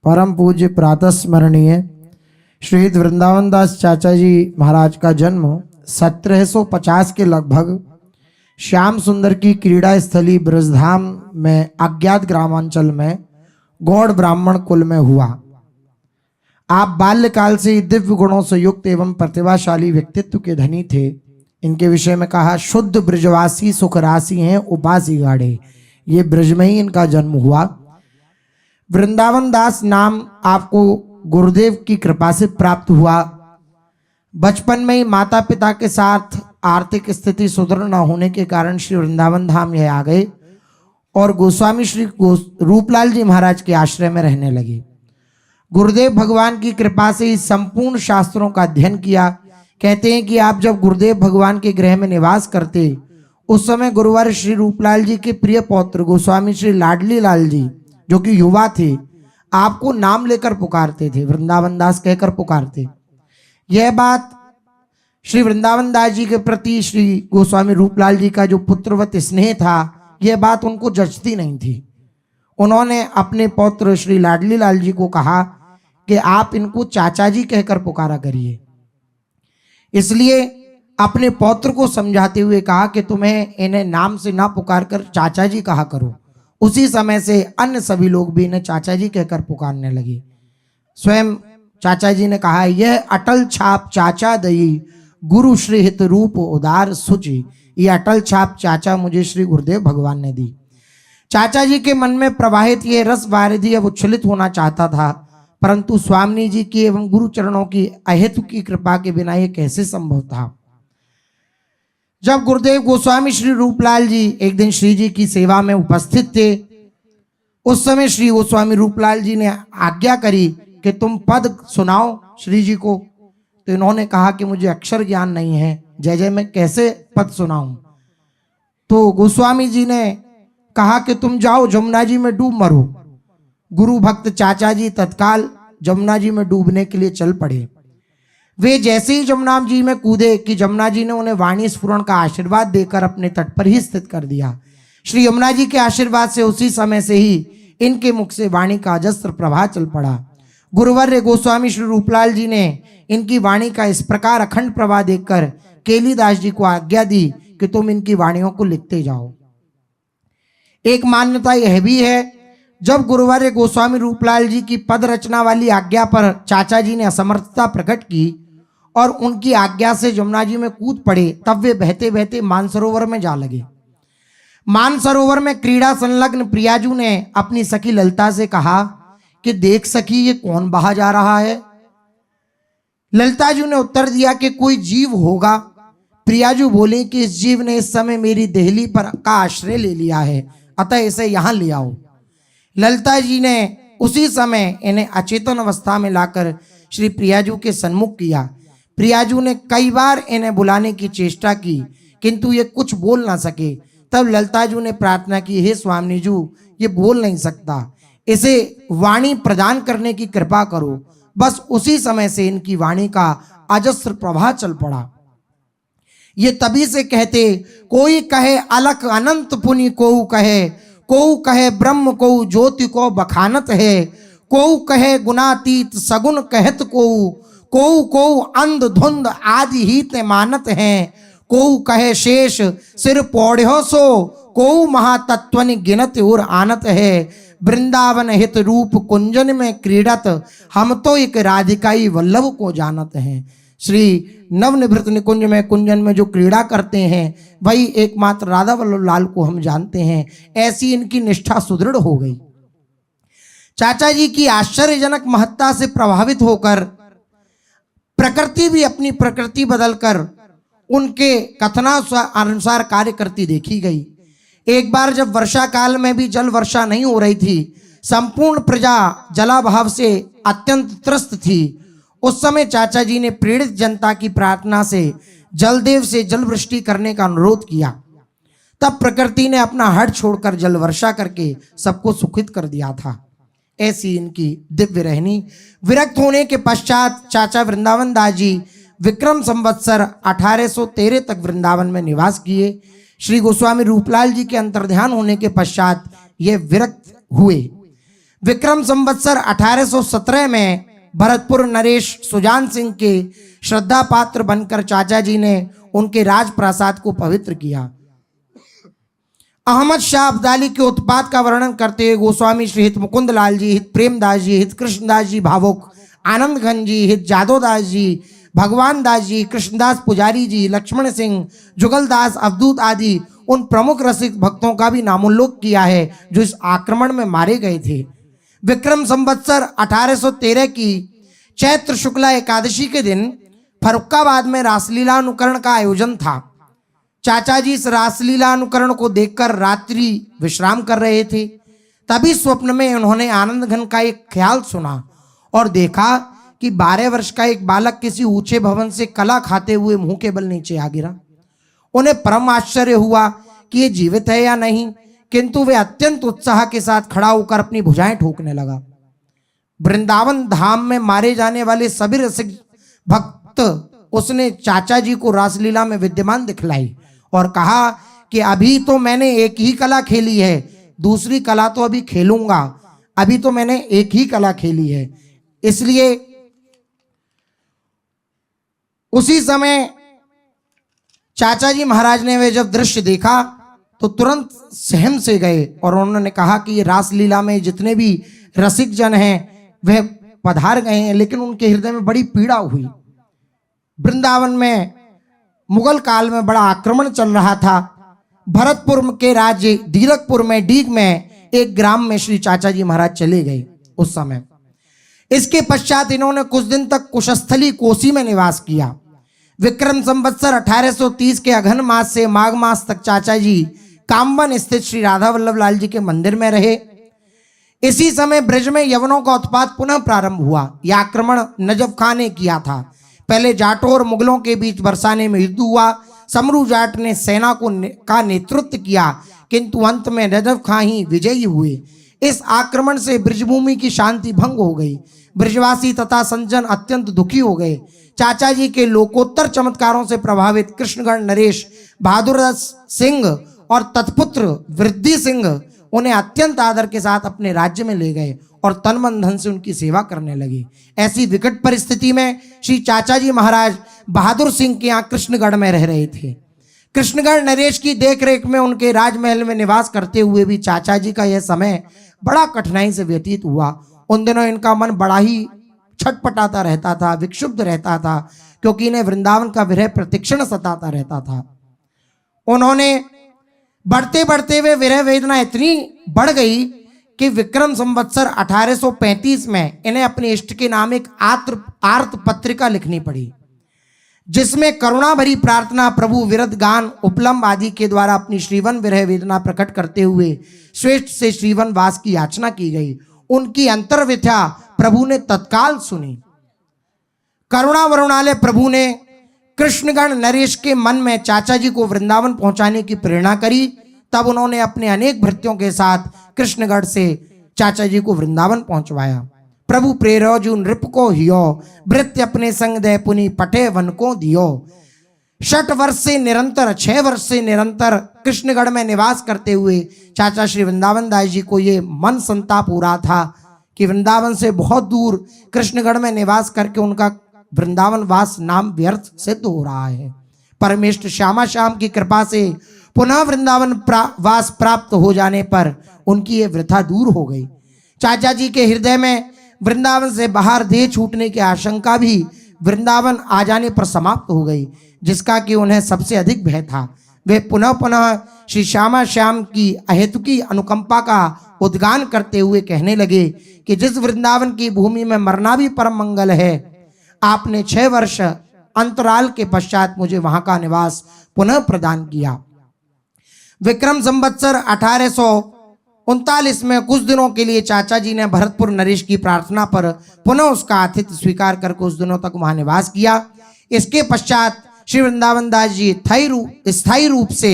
परम पूज्य प्रातः स्मरणीय श्रीद वृंदावन दास चाचा जी महाराज का जन्म 1750 के लगभग श्याम सुंदर की क्रीड़ा स्थली ब्रजधाम में अज्ञात ग्रामांचल में गौड़ ब्राह्मण कुल में हुआ। आप बाल्यकाल से ही दिव्य गुणों से युक्त एवं प्रतिभाशाली व्यक्तित्व के धनी थे। इनके विषय में कहा, शुद्ध ब्रजवासी सुखरासी हैं उपासी गाढ़े। ये ब्रज में ही इनका जन्म हुआ। वृंदावन दास नाम आपको गुरुदेव की कृपा से प्राप्त हुआ। बचपन में ही माता पिता के साथ आर्थिक स्थिति सुदृढ़ न होने के कारण श्री वृंदावन धाम यह आ गए और गोस्वामी श्री रूपलाल जी महाराज के आश्रय में रहने लगे। गुरुदेव भगवान की कृपा से ही संपूर्ण शास्त्रों का अध्ययन किया। कहते हैं कि आप जब गुरुदेव भगवान के गृह में निवास करते उस समय गुरुवर श्री रूपलाल जी के प्रिय पौत्र गोस्वामी श्री लाडली लाल जी जो कि युवा थे आपको नाम लेकर पुकारते थे, वृंदावन दास कहकर पुकारते। यह बात श्री वृंदावन दास जी के प्रति श्री गोस्वामी रूपलाल जी का जो पुत्रवत स्नेह था यह बात उनको जचती नहीं थी। उन्होंने अपने पौत्र श्री लाडली लाल जी को कहा कि आप इनको चाचा जी कहकर पुकारा करिए। इसलिए अपने पौत्र को समझाते हुए कहा कि तुम्हें इन्हें नाम से ना पुकार कर चाचा जी कहा करो। उसी समय से अन्य सभी लोग भी इन्हें चाचा जी कहकर पुकारने लगे। स्वयं चाचा जी ने कहा, यह अटल छाप चाचा दई गुरु श्री हित रूप उदार सुचि। ये अटल छाप चाचा मुझे श्री गुरुदेव भगवान ने दी। चाचा जी के मन में प्रवाहित ये रस वारिधि अब उच्छलित होना चाहता था, परंतु स्वामी जी की एवं गुरु चरणों की अहेतु की कृपा के बिना ये कैसे संभव था। जब गुरुदेव गोस्वामी श्री रूपलाल जी एक दिन श्री जी की सेवा में उपस्थित थे उस समय श्री गोस्वामी रूपलाल जी ने आज्ञा करी कि तुम पद सुनाओ श्री जी को। तो इन्होंने कहा कि मुझे अक्षर ज्ञान नहीं है, जय जय मैं कैसे पद सुनाऊं। तो गोस्वामी जी ने कहा कि तुम जाओ जमुना जी में डूब मरो। गुरु भक्त चाचा जी तत्काल जमुना जी में डूबने के लिए चल पड़े। वे जैसे ही जमुना जी में कूदे कि जमुना जी ने उन्हें वाणी स्फुरण का आशीर्वाद देकर अपने तट पर ही स्थित कर दिया। श्री यमुना जी के आशीर्वाद से उसी समय से ही इनके मुख से वाणी का अजस्त्र प्रवाह चल पड़ा। गुरुवर्य गोस्वामी श्री रूपलाल जी ने इनकी वाणी का इस प्रकार अखंड प्रवाह देखकर केलीदास जी को आज्ञा दी कि तुम इनकी वाणियों को लिखते जाओ। एक मान्यता यह भी है, जब गुरुवर्य गोस्वामी रूपलाल जी की पद रचना वाली आज्ञा पर चाचा जी ने असमर्थता प्रकट की और उनकी आज्ञा से जमुना जी में कूद पड़े, तब वे बहते बहते मानसरोवर में जा लगे। मानसरोवर में क्रीड़ा संलग्न प्रियाजू ने अपनी सखी ललिता से कहा कि देख सखी ये कौन बहा जा रहा है। ललिता जी ने उत्तर दिया कि कोई जीव होगा। प्रियाजू बोले कि इस जीव ने इस समय मेरी देहली पर का आश्रय ले लिया है, अतः इसे यहां ले आओ। ललिता जी ने उसी समय इन्हें अचेतन अवस्था में लाकर श्री प्रियाजू के सन्मुख किया। प्रियाजू ने कई बार इन्हें बुलाने की चेष्टा की किंतु ये कुछ बोल ना सके। तब ललिताजू ने प्रार्थना की, हे स्वामी जू ये बोल नहीं सकता, इसे वाणी प्रदान करने की कृपा करो। बस उसी समय से इनकी वाणी का अजस्र प्रवाह चल पड़ा। ये तभी से कहते, कोई कहे अलख अनंत पुनि कोऊ कहे ब्रह्म कोऊ ज्योति को बखानत है, कोऊ कहे गुणातीत सगुण कहत कोऊ अंध धुंध आदि ही ते मानत हैं, कोऊ कहे शेष सिर पौढ़ो सो कोऊ महातत्वनि गिनत और आनत है। वृंदावन हित रूप कुंजन में क्रीडत हम तो एक राधिकाई वल्लभ को जानत हैं। श्री नवनिभृत निकुंज में कुंजन में जो क्रीड़ा करते हैं वही एकमात्र राधा वल्लभ लाल को हम जानते हैं। ऐसी इनकी निष्ठा सुदृढ़ हो गई। चाचा जी की आश्चर्यजनक महत्ता से प्रभावित होकर प्रकृति भी अपनी प्रकृति बदलकर उनके कथनानुसार कार्य करती देखी गई। एक बार जब वर्षा काल में भी जल वर्षा नहीं हो रही थी, संपूर्ण प्रजा जलाभाव से अत्यंत त्रस्त थी, उस समय चाचा जी ने पीड़ित जनता की प्रार्थना से जलदेव से जल वृष्टि करने का अनुरोध किया। तब प्रकृति ने अपना हट छोड़कर जल वर्षा करके सबको सुखित कर दिया था। ऐसी इनकी दिव्य रहनी। विरक्त होने के पश्चात चाचा वृंदावन दास जी विक्रम संवत्सर 1813 तक वृंदावन में निवास किए। श्री गोस्वामी रूपलाल जी के अंतर्ध्यान होने के पश्चात ये विरक्त हुए। विक्रम संवत्सर 1817 में भरतपुर नरेश सुजान सिंह के श्रद्धा पात्र बनकर चाचा जी ने उनके राजप्रासाद को पवित्र किया। अहमद शाह अब्दाली के उत्पात का वर्णन करते हुए गोस्वामी श्री हित मुकुंद लाल जी, हित प्रेमदास जी, हित कृष्णदास जी भावुक, आनंद घन जी, हित जादोदास जी, भगवान दास जी, कृष्णदास पुजारी जी, लक्ष्मण सिंह, जुगलदास, अवधूत आदि उन प्रमुख रसिक भक्तों का भी नामोल्लेख किया है जो इस आक्रमण में मारे गए थे। विक्रम संवत्सर 1813 की चैत्र शुक्ला एकादशी के दिन फर्रुखाबाद में रासलीला अनुकरण का आयोजन था। चाचा जी इस रासलीला अनुकरण को देखकर रात्रि विश्राम कर रहे थे। तभी स्वप्न में उन्होंने आनंद घन का एक ख्याल सुना और देखा कि 12 वर्ष का एक बालक किसी ऊंचे भवन से कला खाते हुए मुंह के बल नीचे आ गिरा। उन्हें परम आश्चर्य हुआ कि ये जीवित है या नहीं, किंतु वे अत्यंत उत्साह के साथ खड़ा होकर अपनी भुजाएं ठोकने लगा। वृंदावन धाम में मारे जाने वाले सभी रसिक भक्त उसने चाचा जी को रासलीला में विद्यमान दिखलाई और कहा कि अभी तो मैंने एक ही कला खेली है, दूसरी कला तो अभी खेलूंगा, अभी तो मैंने एक ही कला खेली है। इसलिए उसी समय चाचा जी महाराज ने वे जब दृश्य देखा तो तुरंत सहम से गए और उन्होंने कहा कि ये रासलीला में जितने भी रसिक जन हैं वह पधार गए हैं, लेकिन उनके हृदय में बड़ी पीड़ा हुई। वृंदावन में मुगल काल में बड़ा आक्रमण चल रहा था। भरतपुर के राज्य दीरकपुर में डीग में एक ग्राम में श्री चाचा जी महाराज चले गए उस समय। इसके पश्चात इन्होंने कुछ दिन तक कुशस्थली कोसी में निवास किया। विक्रम संवत्सर 1830 के अघन मास से माघ मास तक चाचा जी कामवन स्थित श्री राधा वल्लभ लाल जी के मंदिर में रहे। इसी समय ब्रज में यवनों का उत्पात पुनः प्रारंभ हुआ। यह आक्रमण नजफ खां ने किया था। पहले जाटों और मुगलों के बीच बरसाने में युद्ध हुआ। समरू जाट ने सेना का नेतृत्व किया, किंतु अंत में नजफ खां ही विजयी हुए। इस आक्रमण से ब्रजभूमि की शांति भंग हो गई। ब्रजवासी तथा संजन अत्यंत दुखी हो गए। चाचा जी के लोकोत्तर चमत्कारों से प्रभावित कृष्णगढ़ नरेश बहादुर सिंह और तत्पुत्र वृद्धि सिंह उन्हें अत्यंत आदर के साथ अपने राज्य में ले गए और तन मन धन से उनकी सेवा करने लगे। ऐसी विकट परिस्थिति में श्री चाचा जी महाराज बहादुर सिंह के यहाँ कृष्णगढ़ में रह रहे थे। कृष्णगढ़ नरेश की देखरेख में उनके राजमहल में निवास करते हुए भी चाचा जी का यह समय बड़ा कठिनाई से व्यतीत हुआ। उन दिनों इनका मन बड़ा ही छटपटाता रहता था, विक्षुब्ध रहता था, क्योंकि इन्हें वृंदावन का विरह प्रतिक्षण सताता रहता था। उन्होंने बढ़ते बढ़ते वे विरह वेदना इतनी बढ़ गई कि विक्रम संवत्सर 1835 में इन्हें अपने इष्ट के नाम एक आर्त पत्रिका लिखनी पड़ी, जिसमें करुणा भरी प्रार्थना, प्रभु विरद गान, उपलम्ब आदि के द्वारा अपनी श्रीवन विरह वेदना प्रकट करते हुए श्रेष्ठ से श्रीवन वास की याचना की गई। उनकी अंतर्व्यथा प्रभु ने तत्काल सुनी। करुणा वरुणालय प्रभु ने कृष्णगण नरेश के मन में चाचा जी को वृंदावन पहुंचाने की प्रेरणा करी। तब उन्होंने अपने अनेक भृत्यों के साथ कृष्णगढ़ से चाचा जी को वृंदावन पहुंचवाया। प्रभु प्रेरोजु नृप को हियो, भृत्य अपने संग दे पुनि पटे वन को दियो। 6 वर्ष से निरंतर कृष्णगढ़ में निवास करते हुए चाचा श्री वृंदावन दास जी को ये मन संताप हो रहा था कि वृंदावन से बहुत दूर कृष्णगढ़ में निवास करके उनका वृंदावन वास नाम व्यर्थ सिद्ध हो रहा है। परमेष्ठ श्यामा श्याम की कृपा से पुनः वृंदावन वास प्राप्त हो जाने पर उनकी ये वृथा दूर हो गई। चाचा जी के हृदय में वृंदावन से बाहर देह छूटने की आशंका भी वृंदावन आ जाने पर समाप्त हो गई, जिसका कि उन्हें सबसे अधिक भय था। वे पुनः पुनः श्री श्यामा श्याम की अहेतुकी अनुकंपा का उद्गान करते हुए कहने लगे कि जिस वृंदावन की भूमि में मरना भी परम मंगल है, आपने 6 वर्ष अंतराल के पश्चात मुझे वहां का निवास पुनः प्रदान किया। विक्रम संवत्सर 1839 में कुछ दिनों के लिए चाचा जी ने भरतपुर नरेश की प्रार्थना पर पुनः उसका आतिथ्य स्वीकार कर कुछ दिनों तक वहां निवास किया। इसके पश्चात श्री वृंदावन दास जी स्थायी रूप से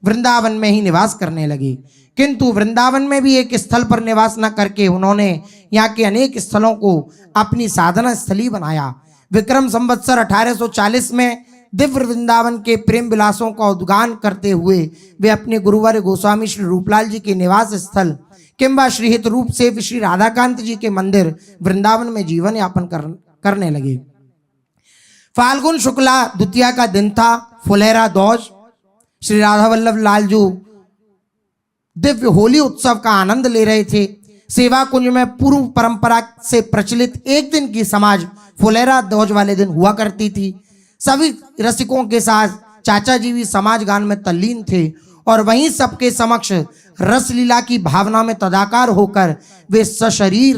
वृंदावन में ही निवास करने लगे, किंतु वृंदावन में भी एक स्थल पर निवास न करके उन्होंने यहाँ के अनेक स्थलों को अपनी साधना स्थली बनाया। विक्रम संवत्सर 1840 में दिव्य वृंदावन के प्रेम विलासों का उद्गान करते हुए वे अपने गुरुवर गोस्वामी श्री रूपलाल जी के निवास स्थल किंबा श्रीहित रूप से श्री राधाकांत जी के मंदिर वृंदावन में जीवन यापन करने लगे। फाल्गुन शुक्ला द्वितीया का दिन था। फुलेरा दौज श्री राधा वल्लभ लालजू दिव्य होली उत्सव का आनंद ले रहे थे। सेवा कुंज में पूर्व परंपरा से प्रचलित एक दिन की समाज फुलेरा दौज वाले दिन हुआ करती थी। सभी रसिकों के साथ चाचा जी भी समाज गान में तल्लीन थे और वहीं सबके समक्ष रसलीला की भावना में तदाकार होकर वे सशरीर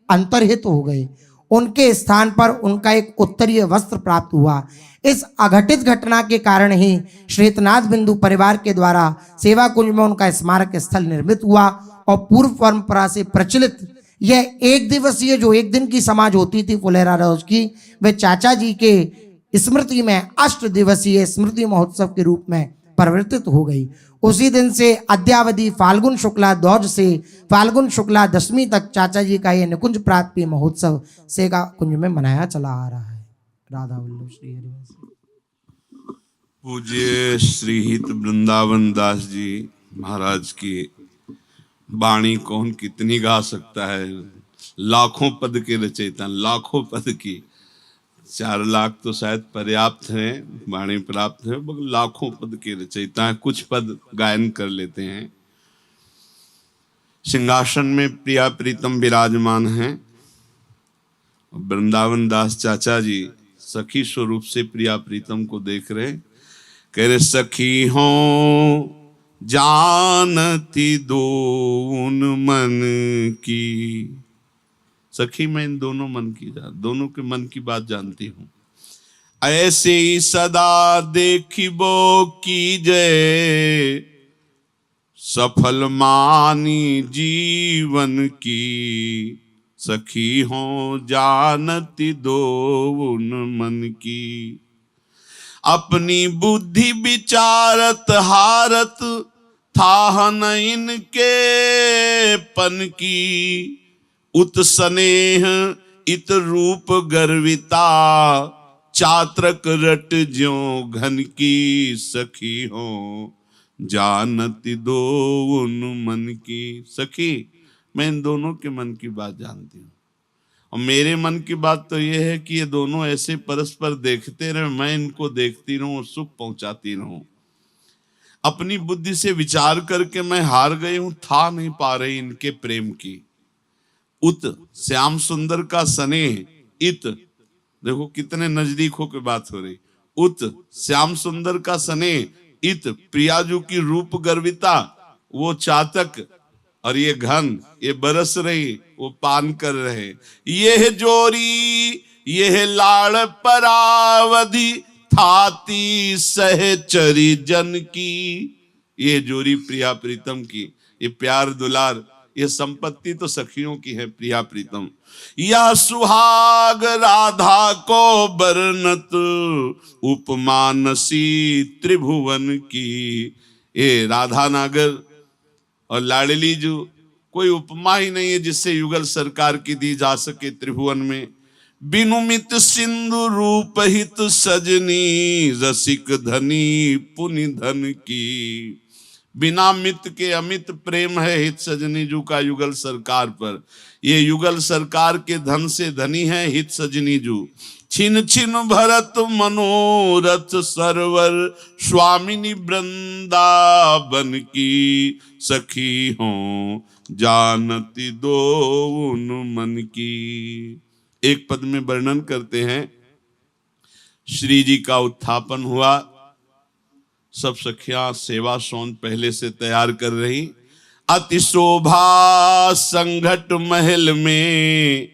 अंतर्हित हो गए। उनके स्थान पर उनका एक उत्तरीय वस्त्र प्राप्त हुआ। इस अघटित घटना के कारण ही श्वेतनाथ बिंदु परिवार के द्वारा सेवा कुंज में उनका स्मारक स्थल निर्मित हुआ और पूर्व परंपरा से प्रचलित यह एक दिवसीय जो एक दिन की समाज होती थी फुलेरा दौज की, वे चाचा जी के स्मृति में 8 दिवसीय स्मृति महोत्सव के रूप में परिवर्तित हो गई। उसी दिन से अद्यावधि फाल्गुन शुक्ला दौज से फाल्गुन शुक्ला दशमी तक चाचा जी का यह निकुंज प्राप्ति महोत्सव सेवा कुंज में मनाया चला आ रहा है। राधा वल्लभ श्री हरिवंश। पूज्य श्रीहित वृंदावन दास जी महाराज की वाणी कौन कितनी गा सकता है। लाखों पद के रचयिता, लाखों पद की, 4 लाख तो शायद पर्याप्त है, वाणी प्राप्त है, मगर लाखों पद के रचयिता है। कुछ पद गायन कर लेते हैं। सिंहासन में प्रिया प्रीतम विराजमान हैं। वृंदावन दास चाचा जी सखी स्वरूप से प्रिया प्रीतम को देख रहे, कह रहे सखी हो जानती दोन मन की। सखी मैं इन दोनों मन की दोनों के मन की बात जानती हूं। ऐसे ही सदा देखिबो कीजय सफल मानी जीवन की। सखी हो जानती दोन मन की। अपनी बुद्धि विचारत हारत था न इनके पन की। उत स्नेह इत रूप गर्विता चात्रक रट ज्यों घन की। सखी हो जानती दो उन मन की। सखी मैं इन दोनों के मन की बात जानती हूँ और मेरे मन की बात तो यह है कि ये दोनों ऐसे परस्पर देखते रहे, मैं इनको देखती रहूं और सुख पहुंचाती रहूं। अपनी बुद्धि से विचार करके मैं हार गई हूं, था नहीं पा रही इनके प्रेम की। उत श्याम सुंदर का स्नेह, इत देखो कितने नजदीक होकर बात हो रही। उत श्याम सुंदर का स्नेह, इत प्रियाजू की रूप गर्विता, वो चातक और ये घन, ये बरस रही, वो पान कर रहे। यह जोरी यह लाड़ परावधि थाती सहचरी जन की। ये जोरी प्रिया प्रीतम की, ये प्यार दुलार, ये संपत्ति तो सखियों की है प्रिया प्रीतम। यह सुहाग राधा को बरनत उपमानसी त्रिभुवन की। ये राधा नागर और लाडली जो कोई उपमा ही नहीं है जिससे युगल सरकार की दी जा सके त्रिभुवन में। बिनुमित सिंधु रूप हित सजनी रसिक धनी पुनि धन की। बिना मित के अमित प्रेम है हित सजनी जू का युगल सरकार पर। ये युगल सरकार के धन से धनी है हित सजनी जू। छिन छिन भरत मनोरथ सरवर स्वामिनी वृंदावन की। सखी हो जानती दो उन मन की। एक पद में वर्णन करते हैं, श्री जी का उत्थापन हुआ, सब सखियां सेवा सौन पहले से तैयार कर रही। अति शोभा संघट महल में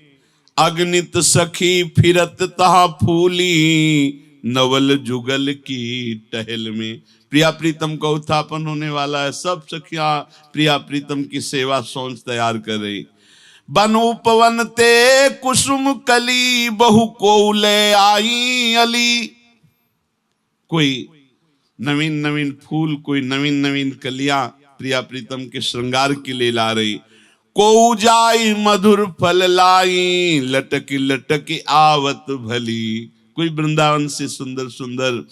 अग्नित सखी फिरत तहा फूली नवल जुगल की टहल में। प्रिया प्रीतम का उत्थापन होने वाला है, सब सखियां प्रिया प्रीतम की सेवा सौंस तैयार कर रही। बनूपवन ते कुसुम कली बहु को ले आई अली। कोई नवीन नवीन फूल, कोई नवीन नवीन कलियां प्रिया प्रीतम के श्रृंगार के लिए ला रही। को जाई मधुर फल लाई लटकी लटकी आवत भली। कोई वृंदावन से सुंदर सुंदर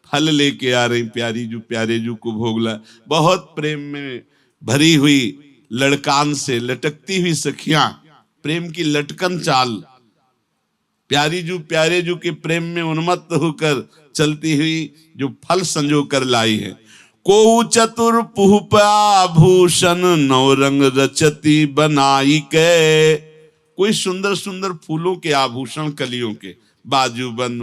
फल लेके आ रही प्यारी जू, प्यारे जू को भोगला। बहुत प्रेम में भरी हुई लड़कान से लटकती हुई सखियां, प्रेम की लटकन चाल, प्यारी जू प्यारे जू के प्रेम में उन्मत्त होकर चलती हुई जो फल संजो कर लाई है। को चतुर पुष्पाभूषण नवरंग रचती बनाई के, कोई सुंदर सुंदर फूलों के आभूषण कलियों के, बाजूबंद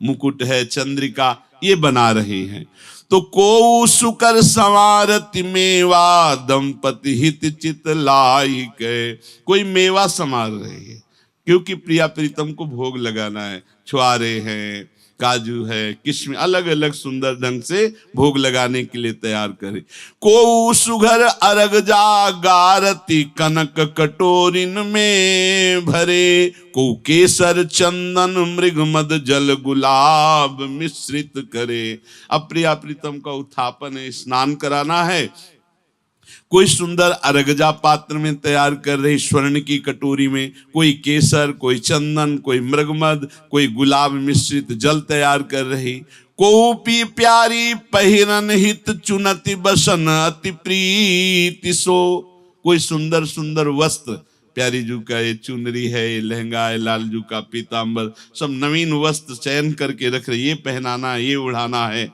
मुकुट है, चंद्रिका, ये बना रही हैं। तो को सुकर संवारति मेवा दंपति हित चित लाई के, कोई मेवा संवार रही है क्योंकि प्रिया प्रीतम को भोग लगाना है। छुआरे हैं, काजू है, किशमिश, अलग अलग सुंदर ढंग से भोग लगाने के लिए तैयार करे। को सुघर अरग जा गारती कनक कटोरिन में भरे, को केसर चंदन मृग मद जल गुलाब मिश्रित करे। अब प्रिया प्रीतम का उत्थापन है, स्नान कराना है। कोई सुंदर अरगजा पात्र में तैयार कर रही स्वर्ण की कटोरी में, कोई केसर, कोई चंदन, कोई मृगमद, कोई गुलाब मिश्रित जल तैयार कर रही। को पी प्यारी पहिरन हित चुनति बसन अति प्रीति सो, कोई सुंदर सुंदर वस्त्र, प्यारी जू का ये चुनरी है, ये लहंगा है, लाल जू का पीतांबर, सब नवीन वस्त्र चयन करके रख रही, ये पहनाना, ये उड़ाना है।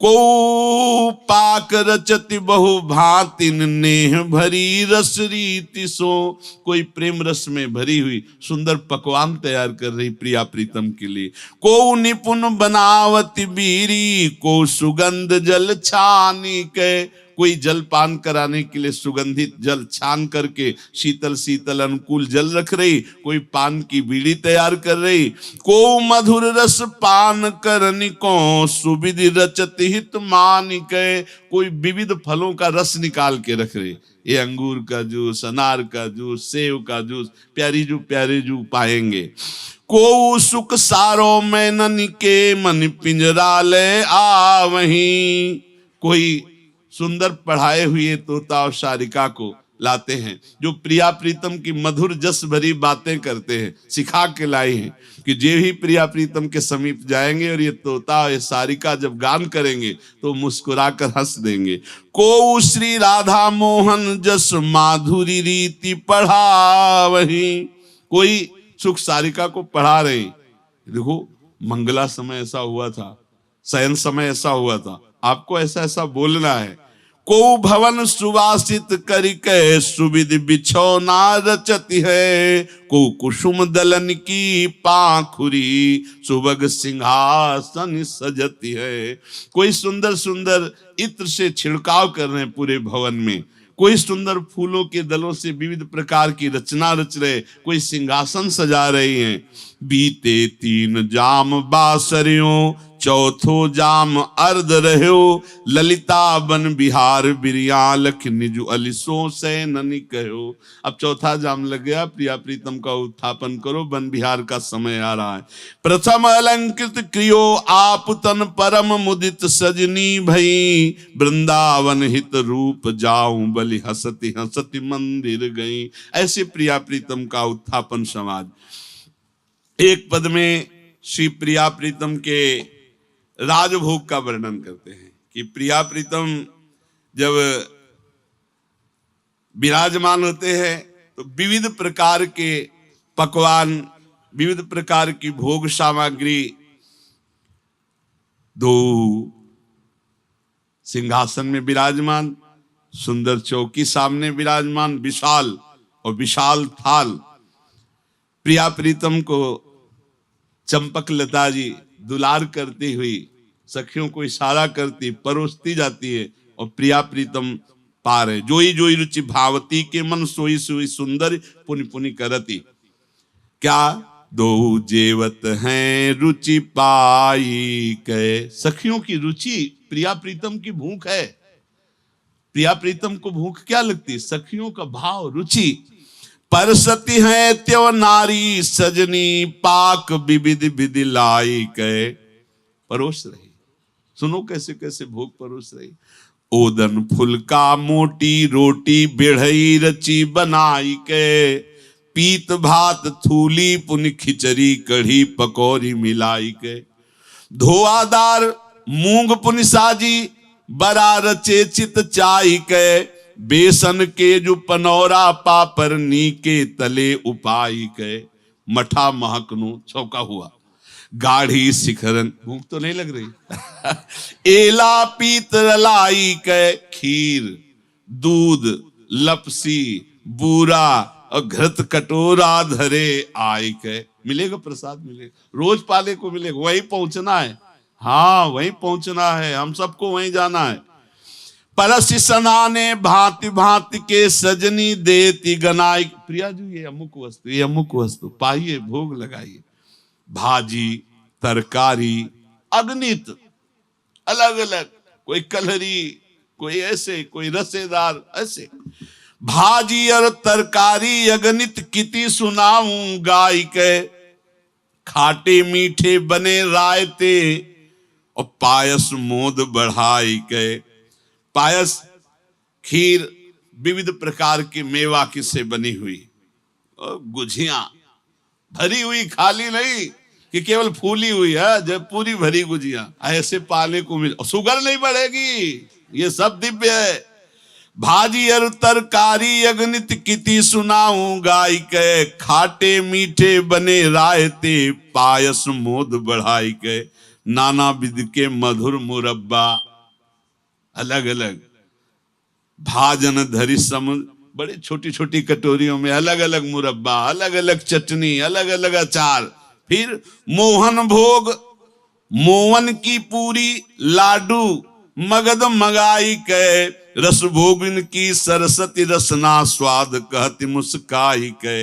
को पाक रचति बहु भांति नेह भरी रस रीति सो, कोई प्रेम रस में भरी हुई सुंदर पकवान तैयार कर रही प्रिया प्रीतम के लिए। को निपुण बनावती बीरी, को सुगंध जल छानी के, कोई जल पान कराने के लिए सुगंधित जल छान करके शीतल शीतल अनुकूल जल रख रही, कोई पान की बीड़ी तैयार कर रही। को मधुर रस पान करनी को सुविधि रचत हित मानिके, कोई विविध फलों का रस निकाल के रख रही, ये अंगूर का जूस, अनार का जूस, सेव का जूस, प्यारे जू पाएंगे। को सुख सारो में नन के मन पिंजरा ले आवहीं, कोई सुंदर पढ़ाए हुए तोता और शारिका को लाते हैं जो प्रिया प्रीतम की मधुर जस भरी बातें करते हैं, सिखा के लाए हैं कि जे ही प्रिया प्रीतम के समीप जाएंगे और ये तोता और ये सारिका जब गान करेंगे तो मुस्कुरा कर हंस देंगे। को श्री राधा मोहन जस माधुरी रीति पढ़ावहीं, कोई सुख सारिका को पढ़ा रहे। देखो मंगला समय ऐसा हुआ था, शयन समय ऐसा हुआ था, आपको ऐसा ऐसा बोलना है। को भवन सुवासित करिके सुविधि बिछौना रचती है, को कुसुम दलन की पाखुरी सुबग सिंहासन सजती है। कोई सुंदर सुंदर इत्र से छिड़काव कर रहे हैं पूरे भवन में, कोई सुंदर फूलों के दलों से विविध प्रकार की रचना रच रहे, कोई सिंहासन सजा रही हैं। बीते 3 जाम बासरियों चौथो जाम अर्ध रहो, ललिता बन बिहार बिरिया लख निजु अलिसो से ननी कहो। अब चौथा जाम लग गया, प्रिया प्रीतम का उत्थापन करो, बन बिहार का समय आ रहा है। प्रथम अलंकृत क्रियो आप तन परम मुदित सजनी भई, वृंदावन हित रूप जाऊं बलि हसती हसती मंदिर गई। ऐसे प्रिया प्रीतम का उत्थापन समाज। एक पद में श्री प्रिया प्रीतम के राजभोग का वर्णन करते हैं कि प्रिया प्रीतम जब विराजमान होते हैं तो विविध प्रकार के पकवान, विविध प्रकार की भोग सामग्री, 2 सिंहासन में विराजमान, सुंदर चौकी सामने विराजमान, विशाल और विशाल थाल। प्रिया प्रीतम को चंपक लता जी दुलार करती हुई सखियों को इशारा करती परोसती जाती है और प्रिया प्रीतम पार है। जोई जोई रुचि भावती के मन सोई सोई सुंदर पुनि पुनि करती। क्या 2 जेवत हैं रुचि पाई के, सखियों की रुचि प्रिया प्रीतम की भूख है। प्रिया प्रीतम को भूख क्या लगती? सखियों का भाव, रुचि। परसती है त्यो नारी सजनी पाक विविध विधि लाई के, परोस रही। सुनो कैसे कैसे भोग परोस रही। ओदन फुलका मोटी रोटी बिढ़ई रची बनाई के, पीत भात थूली पुन खिचड़ी कढ़ी पकौड़ी मिलाई के, धोआदार मूंग पुन साजी बरा रचे चित चाई के, बेसन के जो पनौरा पापर नीके तले उपाय के मठा महकनु चौका हुआ गाढ़ी शिखरन भूख तो नहीं लग रही एला पीत लाई के खीर दूध लपसी बूरा और घृत कटोरा धरे आय के मिलेगा प्रसाद मिलेगा रोज पाले को मिलेगा वहीं पहुंचना है हाँ वहीं पहुंचना है हम सबको वहीं जाना है परस सनाने भांति भांति के सजनी देती गनाई प्रिया जी ये अमुक वस्तु पाइए भोग लगाइए भाजी तरकारी अगणित अलग अलग कोई कलहरी कोई ऐसे कोई रसेदार ऐसे भाजी और तरकारी अगणित किति सुनाऊं गाय के खाटे मीठे बने रायते और पायस मोद बढ़ाई के पायस खीर विविध प्रकार की मेवा की से बनी हुई और गुझियां भरी हुई खाली नहीं कि केवल फूली हुई है जब पूरी भरी गुजिया ऐसे पाले को मिल शुगर नहीं बढ़ेगी ये सब दिव्य है भाजी और तरकारी अगणित किति सुनाऊं गाय के खाटे मीठे बने रायते पायस मोद बढ़ाई के नाना विध के मधुर मुरब्बा अलग अलग भाजन धरी समुद्र बड़े छोटी छोटी कटोरियों में अलग अलग मुरब्बा अलग अलग चटनी अलग अलग अचार फिर मोहन भोग मोहन की पूरी लाडू मगध मगाई के रस भोगिन की सरस्वती रसना स्वाद कहती मुस्काई के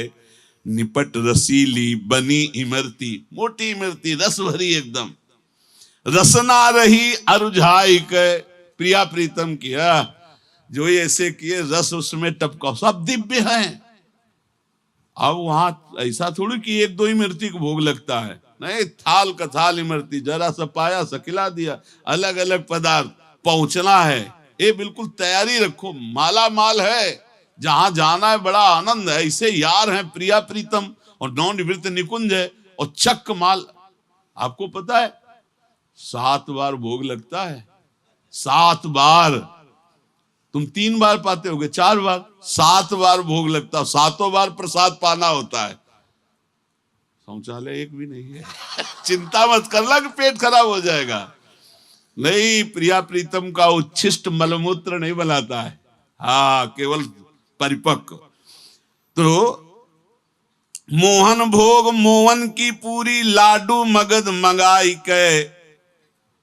निपट रसीली बनी इमरती मोटी इमरती रस भरी एकदम रसना रही अरुझाई के प्रिया प्रीतम किया जो ये ऐसे किए रस उसमें टपका सब दिव्य हैं अब वहां ऐसा थोड़ी कि एक दो इमरती को भोग लगता है नहीं थाल का थाल इमरती जरा सा पाया सा खिला दिया अलग अलग पदार्थ पहुंचना है ये बिल्कुल तैयारी रखो माला माल है जहां जाना है बड़ा आनंद है ऐसे यार हैं प्रिया प्रीतम और नौ निवृत्त निकुंज है और चक्क माल आपको पता है 7 बार भोग लगता है 7 बार तुम 3 बार पाते होगे 4 बार 7 बार भोग लगता है 7 बार प्रसाद पाना होता है शौचालय एक भी नहीं है चिंता मत करना कि पेट खराब हो जाएगा नहीं प्रिया प्रीतम का उच्छिष्ट मलमूत्र नहीं बनाता है हाँ केवल परिपक्व तो मोहन भोग मोहन की पूरी लाडू मगध मंगाई के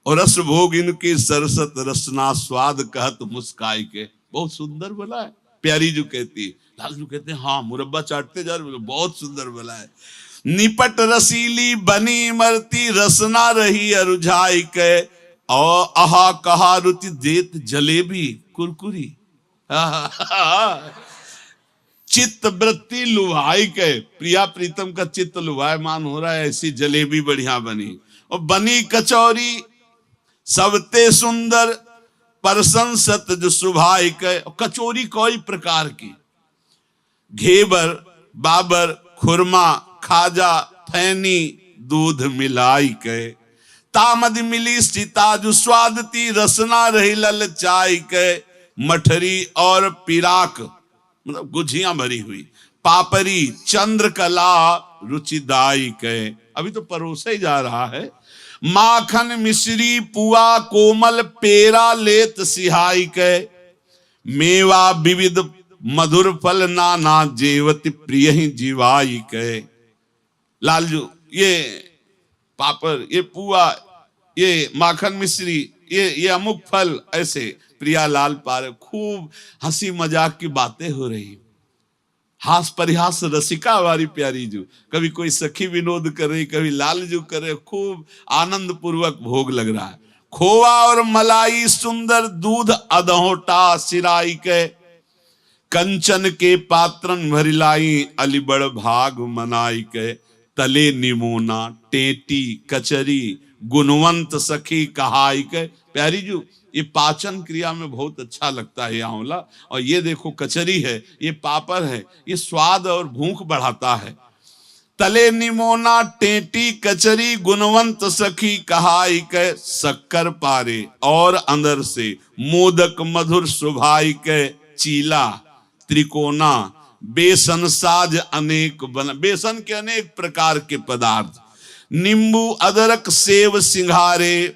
और रस भोग इनकी सरसत रसना स्वाद कहत मुस्काई के बहुत सुंदर बोला है प्यारी जो कहती है लाल जो कहते हैं हाँ मुरब्बा चाटते जा रहे बहुत सुंदर बोला है निपट रसीली बनी मरती रसना रही अरुझाई के और आहा कहा रुचि देत जलेबी कुरकुरी चित्त वृत्ति लुभाई के प्रिया प्रीतम का चित्त लुभायमान हो रहा है ऐसी जलेबी बढ़िया बनी और बनी कचौरी सबते सुंदर परसंसत जो सुभाई के कचौरी कोई प्रकार की घेबर बाबर खुरमा खाजा फैनी दूध मिलाई के तामद मिली सीता जो स्वादती रसना रही ललचाई के मठरी और पिराक मतलब गुझियां भरी हुई पापरी चंद्रकला रुचिदाई के अभी तो परोसा ही जा रहा है माखन मिश्री पुआ कोमल पेरा लेत सिहाई के मेवा विविध मधुर फल नाना जेवति प्रिय ही जीवाई के लालजू ये पापड़ ये पुआ ये माखन मिश्री ये अमुक फल ऐसे प्रिया लाल पार खूब हंसी मजाक की बातें हो रही हास परिहास रसिका वाली प्यारी जू कभी कोई सखी विनोद कर रही कभी लाल जू करे खूब आनंद पूर्वक भोग लग रहा है खोवा और मलाई सुंदर दूध अधोटा सिराई के कंचन के पात्रन भरिलाई अलीबड़ भाग मनाई के तले निमोना टेटी कचरी गुणवंत सखी कहाई के प्यारी जू ये पाचन क्रिया में बहुत अच्छा लगता है ये आंवला और ये देखो कचरी है ये पापड़ है ये स्वाद और भूख बढ़ाता है तले निमोना टेटी कचरी गुणवंत सखी कहाई के शक्कर पारे और अंदर से मोदक मधुर सुभाई के चीला त्रिकोना बेसन साज अनेक बन, बेसन के अनेक प्रकार के पदार्थ, नींबू अदरक सेव सिंघारे,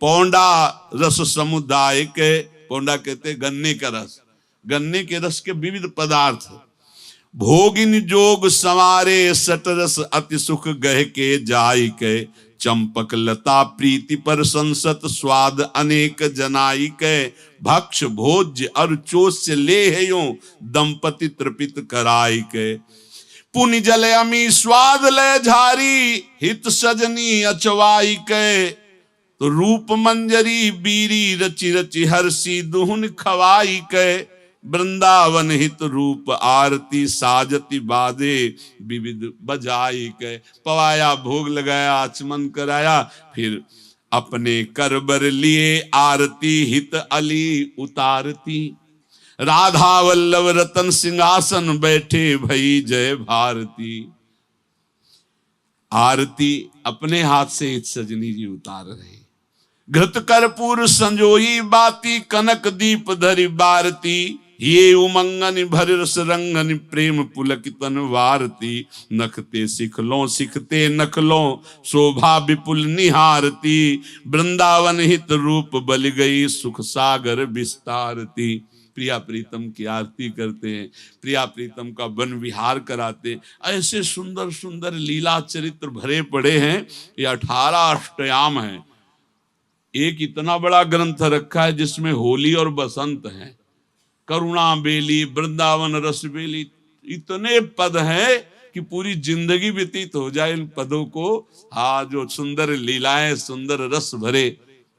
पौंडा रस समुदाय के, पौंडा कहते गन्ने का रस, गन्ने के रस के विविध पदार्थ, भोगिन जोग संवारे सटरस अति सुख गह के जाय के, चंपक लता प्रीति पर संसत स्वाद अनेक जनाई के, भक्ष भोज्य और चोस्य ले है यो दंपति तृपित कराई के, पुनि जल अमी स्वाद ले झारी हित सजनी अचवाई के, तो रूप मंजरी बीरी रचि रचि हर्षी दुहुन खवाई के, वृंदावन हित रूप आरती साजती बादे विविध बजाई के, पवाया भोग लगाया आचमन कराया, फिर अपने करबर लिए आरती हित अली उतारती, राधा वल्लभ रतन सिंहासन बैठे भई जय भारती, आरती अपने हाथ से हित सजनी जी उतार रहे, घृत कर्पूर संजोई बाती कनक दीप धरि बारती, ये उमंगन भर रस रंगन प्रेम पुलकितन वारती, नखते सिखलों सिखते नखलों शोभा विपुल निहारती, वृंदावन हित रूप बल गई सुख सागर विस्तारती। प्रिया प्रीतम की आरती करते हैं, प्रिया प्रीतम का वन विहार कराते, ऐसे सुंदर सुंदर लीला चरित्र भरे पड़े हैं। ये 18 अष्टयाम है। एक इतना बड़ा ग्रंथ रखा है जिसमें होली और बसंत है, करुणा बेली, वृंदावन रस बेली, इतने पद हैं कि पूरी जिंदगी व्यतीत हो जाए इन पदों को। हाँ, जो सुंदर लीलाएं, सुंदर रस भरे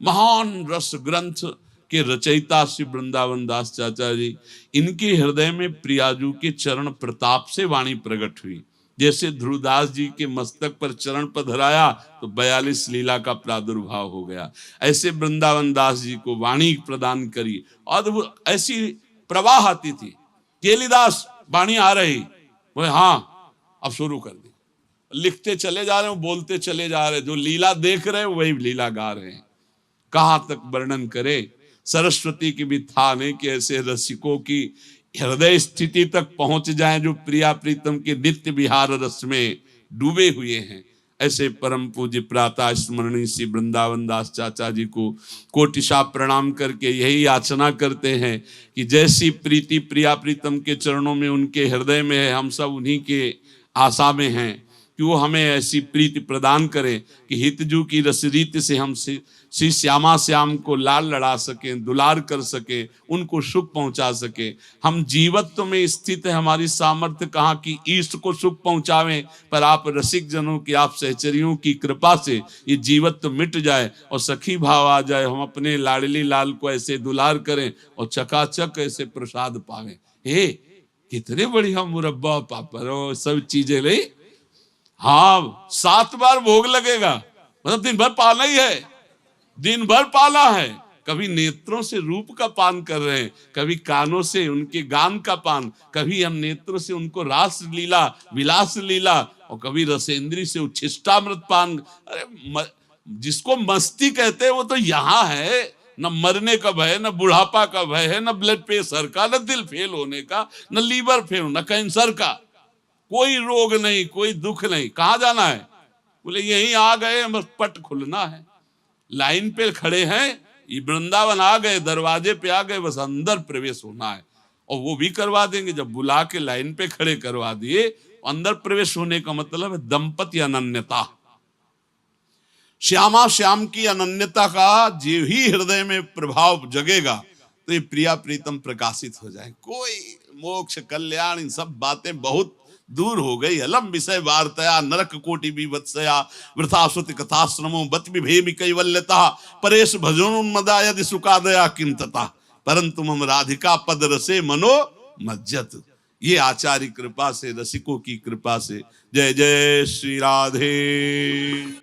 महान रस ग्रंथ के रचयिता श्री वृंदावन दास चाचा जी, इनके हृदय में प्रियाजू के चरण प्रताप से वाणी प्रकट हुई। जैसे ध्रुवदास जी के मस्तक पर चरण पधराया तो 42 लीला का प्रादुर्भाव हो गया, ऐसे वृंदावन दास जी को वाणी प्रदान करी और वो ऐसी प्रवाह आती थी। केलीदास वाणी आ रही, बोले हाँ अब शुरू कर दी, लिखते चले जा रहे हो, बोलते चले जा रहे, जो लीला देख रहे हो वही लीला गा रहे हैं। कहां तक वर्णन करे, सरस्वती की भी था नहीं कि ऐसे रसिकों की हृदय स्थिति तक पहुंच जाएं जो प्रिया प्रीतम के नित्य विहार रस में डूबे हुए हैं। ऐसे परम पूज्य प्रातः स्मरणीय श्री वृंदावन दास चाचा जी को कोटिशा प्रणाम करके यही याचना करते हैं कि जैसी प्रीति प्रिया प्रीतम के चरणों में, उनके हृदय में है, हम सब उन्हीं के आशा में हैं कि वो हमें ऐसी प्रीति प्रदान करें कि हितजू की रसरीति से हम श्री श्यामा श्याम को लाल लड़ा सकें, दुलार कर सकें, उनको सुख पहुंचा सकें। हम जीवत्व में स्थित है, हमारी सामर्थ्य कहाँ की ईष्ट को सुख पहुंचावें, पर आप रसिक जनों की, आप सहचरियों की कृपा से ये जीवत्व मिट जाए और सखी भाव आ जाए, हम अपने लाडली लाल को ऐसे दुलार करें और चकाचक ऐसे प्रसाद पावें। हे कितने बढ़िया मुरब्बा पापड़ और सब चीजें ले। हाँ, 7 बार भोग लगेगा, मतलब दिन भर पाला ही है, दिन भर पाला है। कभी नेत्रों से रूप का पान कर रहे हैं, कभी कानों से उनके गान का पान, कभी हम नेत्रों से उनको रास लीला, विलास लीला, और कभी रसेंद्री से उच्छिष्टामृत पान। अरे जिसको मस्ती कहते हैं वो तो यहाँ है, न मरने का भय, न बुढ़ापा का भय है, न ब्लड प्रेशर का, न दिल फेल होने का, न लीवर फेल, न कैंसर का, कोई रोग नहीं, कोई दुख नहीं। कहाँ जाना है? बोले यहीं आ गए, बस पट खुलना है। लाइन पे खड़े हैं, ये वृंदावन आ गए, दरवाजे पे आ गए, बस अंदर प्रवेश होना है, और वो भी करवा देंगे। जब बुला के लाइन पे खड़े करवा दिए, अंदर प्रवेश होने का मतलब है दंपति अनन्यता। श्यामा श्याम की अनन्यता का जो ही हृदय में प्रभाव जगेगा तो ये प्रिया प्रीतम प्रकाशित हो जाए। कोई मोक्ष कल्याण इन सब बातें बहुत दूर हो गई। अलम विषय वार्तया नरक कोटि विवत्सया वृथा श्रुति कथाश्रमो बत विभेमि कैवल्यता परेश भजनोन्मदा यदि सुखादया किंतता परंतु मम राधिका पद रसे मनो मज्जत। ये आचार्य कृपा से, रसिकों की कृपा से। जय जय श्री राधे।